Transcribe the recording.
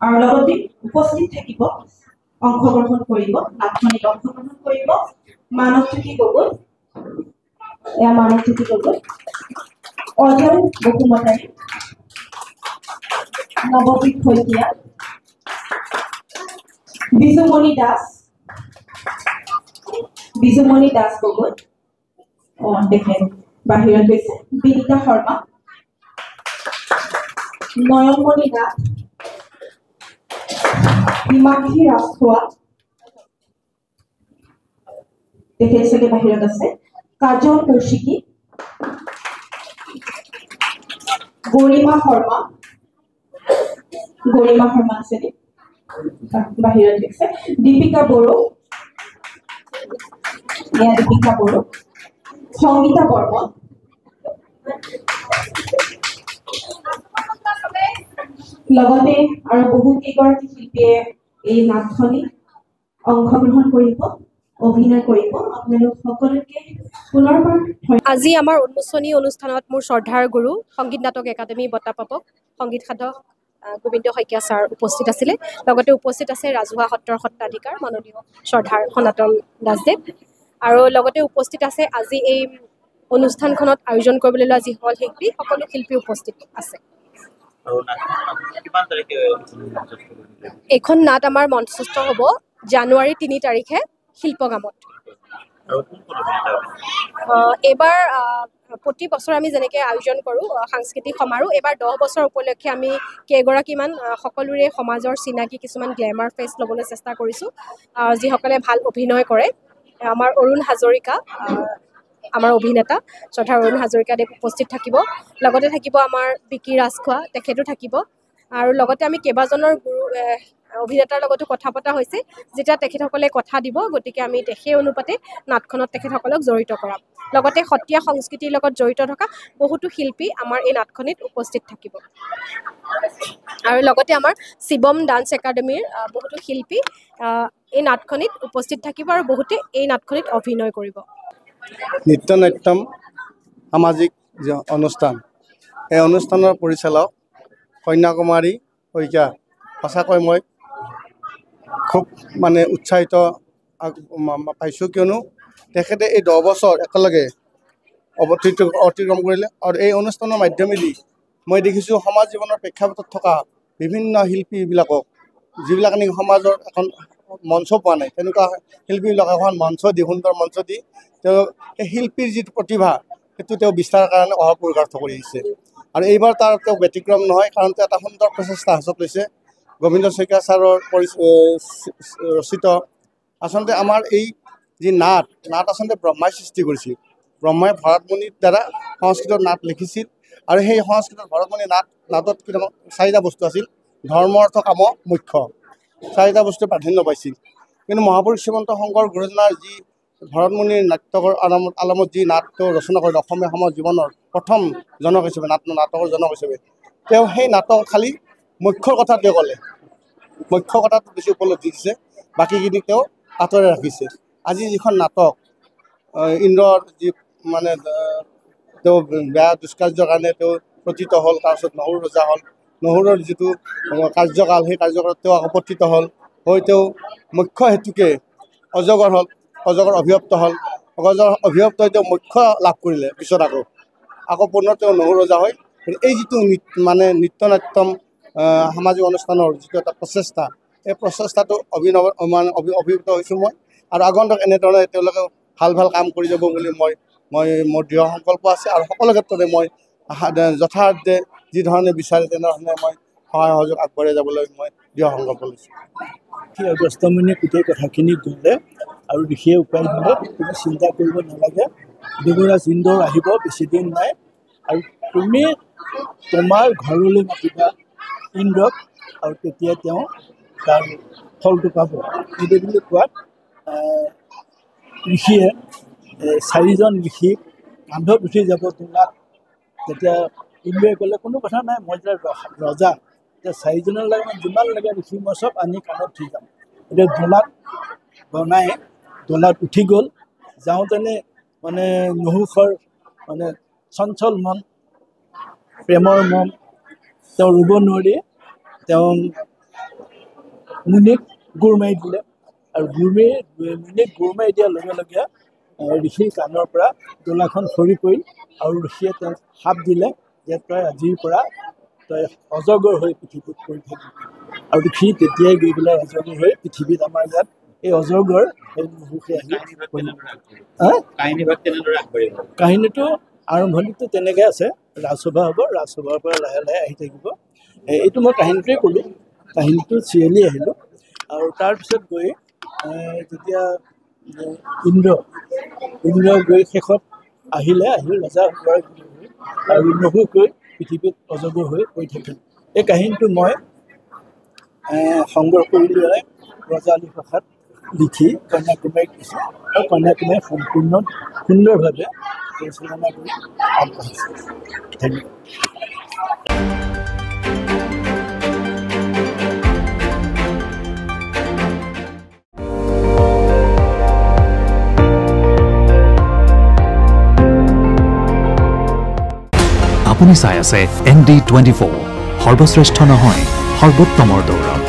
আৰু লগতে উপস্থিত থাকিব অংশগ্ৰহণ কৰিব নাটখনিত অংশগ্ৰহণ কৰিব মানৱজ্যোতি গগৈ মানৱজ্যোতি গগৈ অজয় বসুমতাৰী নৱপ্ৰীত শইকীয়া বিজুমণি দাস গগৈ তেখেত বাহিৰত গৈছে বিনিতা শৰ্মা নয়নমণি দাস হিমাক্ষী ৰাজখোৱা তেখেত চাগে বাহিৰত আছে কাজল কৌশিকী গৰিমা শৰ্মা আছে বাহিৰত গৈছে দীপিকা বড়ো সংগীতা বৰ্মন লগতে আৰু বহু কেইগৰাকী শিল্পীয়ে এই নাটখনি অংশগ্ৰহণ কৰিব অভিনয় কৰিব আপোনালোক সকলোকে পুনৰবাৰ আজি আমাৰ উন্মোচনী অনুষ্ঠানত মোৰ শ্ৰদ্ধাৰ গুৰু সংগীত নাটক একাডেমী বঁটা প্ৰাপক সংগীত সাধক গোবিন্দ শইকীয়া ছাৰ উপস্থিত আছিলে লগতে উপস্থিত আছে ৰাজহুৱা সত্ৰৰ সত্ৰাধিকাৰ মাননীয় শ্ৰদ্ধাৰ সনাতন দাসদেৱ আৰু লগতে উপস্থিত আছে আজি এই অনুষ্ঠানখনত আয়োজন কৰিবলৈ লোৱা যিসকল শিল্পী সকলো শিল্পী উপস্থিত আছে এইখন নাট আমাৰ মঞ্চস্থ হ'ব জানুৱাৰী ৩ তাৰিখে শিল্পগ্ৰামত এইবাৰ প্ৰতি বছৰ আমি যেনেকৈ আয়োজন কৰোঁ সাংস্কৃতিক সমাৰোহ এইবাৰ 10 বছৰ উপলক্ষে আমি কেইগৰাকীমান সকলোৰে সমাজৰ চিনাকি কিছুমান গ্লেমাৰ ফেচ ল'বলৈ চেষ্টা কৰিছোঁ যিসকলে ভাল অভিনয় কৰে আমাৰ অৰুণ হাজৰিকা আমাৰ অভিনেতা শ্ৰদ্ধাৰ অৰুণ হাজৰিকাদেৱ উপস্থিত থাকিব লগতে থাকিব আমাৰ বিকি ৰাজখোৱা তেখেতো থাকিব আৰু লগতে আমি কেইবাজনৰ গুৰু অভিনেতাৰ লগতো কথা পতা হৈছে যেতিয়া তেখেতসকলে কথা দিব গতিকে আমি সেই অনুপাতে নাটখনত তেখেতসকলক জড়িত কৰাম লগতে সত্ৰীয়া সংস্কৃতিৰ লগত জড়িত থকা বহুতো শিল্পী আমাৰ এই নাটখনিত উপস্থিত থাকিব আৰু লগতে আমাৰ শিৱম ডান্স একাডেমীৰ বহুতো শিল্পী এই নাটখনিত উপস্থিত থাকিব আৰু বহুতে এই নাটখনিত অভিনয় কৰিব নৃত্য নাট্যম সামাজিক অনুষ্ঠান এই অনুষ্ঠানৰ পৰিচালক কন্যাকুমাৰী শইকীয়া সঁচাকৈ মই খুব উৎসাহিত পাইছোঁ কিয়নো তেখেতে এই 10 বছৰ একেলগে অতিক্ৰম কৰিলে আৰু এই অনুষ্ঠানৰ মাধ্যমেদি মই দেখিছোঁ সমাজ জীৱনৰ প্ৰেক্ষাপটত থকা বিভিন্ন শিল্পীবিলাকক যিবিলাক নেকি সমাজৰ এখন মঞ্চ পোৱা নাই তেনেকুৱা শিল্পীবিলাকক এখন মঞ্চ দি সুন্দৰ মঞ্চ দি তেওঁ সেই শিল্পীৰ যিটো প্ৰতিভা সেইটো তেওঁ বিস্তাৰৰ কাৰণে অহপুৰুষাৰ্থ কৰি আহিছে আৰু এইবাৰ তাৰ তেওঁ ব্যতিক্ৰম নহয় কাৰণ তেওঁ এটা সুন্দৰ প্ৰচেষ্টা হাতত লৈছে গোবিন্দ শইকীয়া ছাৰৰ ৰচিত আচলতে আমাৰ এই যি নাট আচলতে ব্ৰহ্মাই সৃষ্টি কৰিছিল ব্ৰহ্মাই ভৰতমুনিৰ দ্বাৰা সংস্কৃতৰ নাট লিখিছিল আৰু সেই সংস্কৃতৰ ভৰতমুনিৰ নাটত কেইটামান 4টা বস্তু আছিল ধৰ্ম অৰ্থ কাম মুখ্য 4টা বস্তু প্ৰাধান্য পাইছিল কিন্তু মহাপুৰুষ শ্ৰীমন্ত শংকৰ গুৰুজনাৰ যি ভৰতমুনিৰ নাটকৰ আলমত যি নাট তেওঁ ৰচনা কৰিলে অসমীয়া সমাজ জীৱনৰ প্ৰথম জনক হিচাপে নাটকৰ জনক হিচাপে তেওঁ সেই নাটক খালি মুখ্যৰ কথা তেওঁ ক'লে মুখ্য কথাটো বেছি উপলব্ধি দিছে বাকীখিনি তেওঁ আঁতৰাই ৰাখিছে আজি যিখন নাটক ইন্দ্ৰৰ যি তেওঁ বেয়া দুষ্কাৰ্যৰ কাৰণে তেওঁ পতিত হ'ল তাৰপিছত নহৰু ৰজা হ'ল নহৰুৰ যিটো কাৰ্যকাল সেই কাৰ্যকালত তেওঁ আকৌ পতিত হ'ল হৈ তেওঁ মুখ্য হেতুকে অজগৰ হ'ল অজগৰ অভিশপ্ত হ'ল অজগৰ অভিশপ্ত হৈ তেওঁ মুখ্য লাভ কৰিলে পিছত আকৌ পুনৰ তেওঁ নহৰু ৰজা হয় এই যিটো নৃত্য নাট্যম সামাজিক অনুষ্ঠানৰ যিটো এটা প্ৰচেষ্টা এই প্ৰচেষ্টাটো অভিভূত হৈছোঁ মই আৰু আগন্তুক এনেধৰণে তেওঁলোকে ভাল কাম কৰি যাব বুলি মই মোৰ দৃঢ় সংকল্প আছে আৰু সকলো ক্ষেত্ৰতে মই যথাৰ্থে যি ধৰণে বিচাৰে তেনেধৰণে মই সহায় সহযোগ আগবঢ়াই যাবলৈ মই দৃঢ় সংকল্প লৈছোঁ অগস্ত্যমুনিয়ে গোটেই কথাখিনি ক'লে আৰু বিশেষ উপায় দিলে তুমি চিন্তা কৰিব নালাগে দেৱৰাজ ইন্দ্ৰ আহিব বেছিদিন নাই আৰু তুমি তোমাৰ ঘৰলৈ মাতিবা ইন্দ্ৰক আৰু তেতিয়া তেওঁ তাৰ ফলটো পাব সেইটো বুলি কোৱাত ঋষিয়ে 4জন ঋষি কান্ধত উঠি যাব তোমাক তেতিয়া ইন্দ্ৰই ক'লে কোনো কথা নাই মই যে ৰজা এতিয়া 4জনৰ লাগে যিমান লাগে ঋষি মই চব আনি কান্ধত উঠি যাম এতিয়া দোলাত বনাই দোলাত উঠি গ'ল যাওঁতেনে মানে নহুষৰ মানে চঞ্চল মন প্ৰেমৰ মন তেওঁ ৰুব নোৱাৰি তেওঁ মুনিক গুৰ মাৰি দিলে আৰু মুনিক গুৰ মাৰি দিয়াৰ লগে লগে ঋষিৰ কাণৰ পৰা ডলাখন সৰি পৰিল আৰু ঋষিয়ে তেওঁক শাপ দিলে যে তই আজিৰ পৰা তই অজগৰ হৈ পৃথিৱীত পৰি থাকিবি আৰু ঋষি তেতিয়াই গৈ পেলাই অজগৰ হৈ পৃথিৱীত আমাৰ ইয়াত এই অজগৰ সেই নহুষে আহি কাহিনীটো আৰম্ভণিটো তেনেকৈ আছে ৰাজসভা হ'ব ৰাজসভাৰ পৰা লাহে লাহে আহি থাকিব এইটো মই কাহিনীটোৱে ক'লোঁ কাহিনীটো চিৰিয়েলি আহিলোঁ আৰু তাৰপিছত গৈ যেতিয়া ইন্দ্ৰ গৈ শেষত আহিলে ৰজা হোৱাৰ আৰু নহুষ গৈ পৃথিৱীত অজগৰ হৈ পৰি থাকিল এই কাহিনীটো মই সংগ্ৰহ কৰি লৈ ৰজালি ভাষাত লিখি কন্যাকুমাৰীত দিছোঁ আৰু কন্যাকুমাৰী সম্পূৰ্ণ সুন্দৰভাৱে পৰিচালনা কৰি আগবাঢ়িছে ধন্যবাদ আপুনি চাই আছে ND24 সৰ্বশ্ৰেষ্ঠ নহয় সৰ্বোত্তমৰ দৌৰ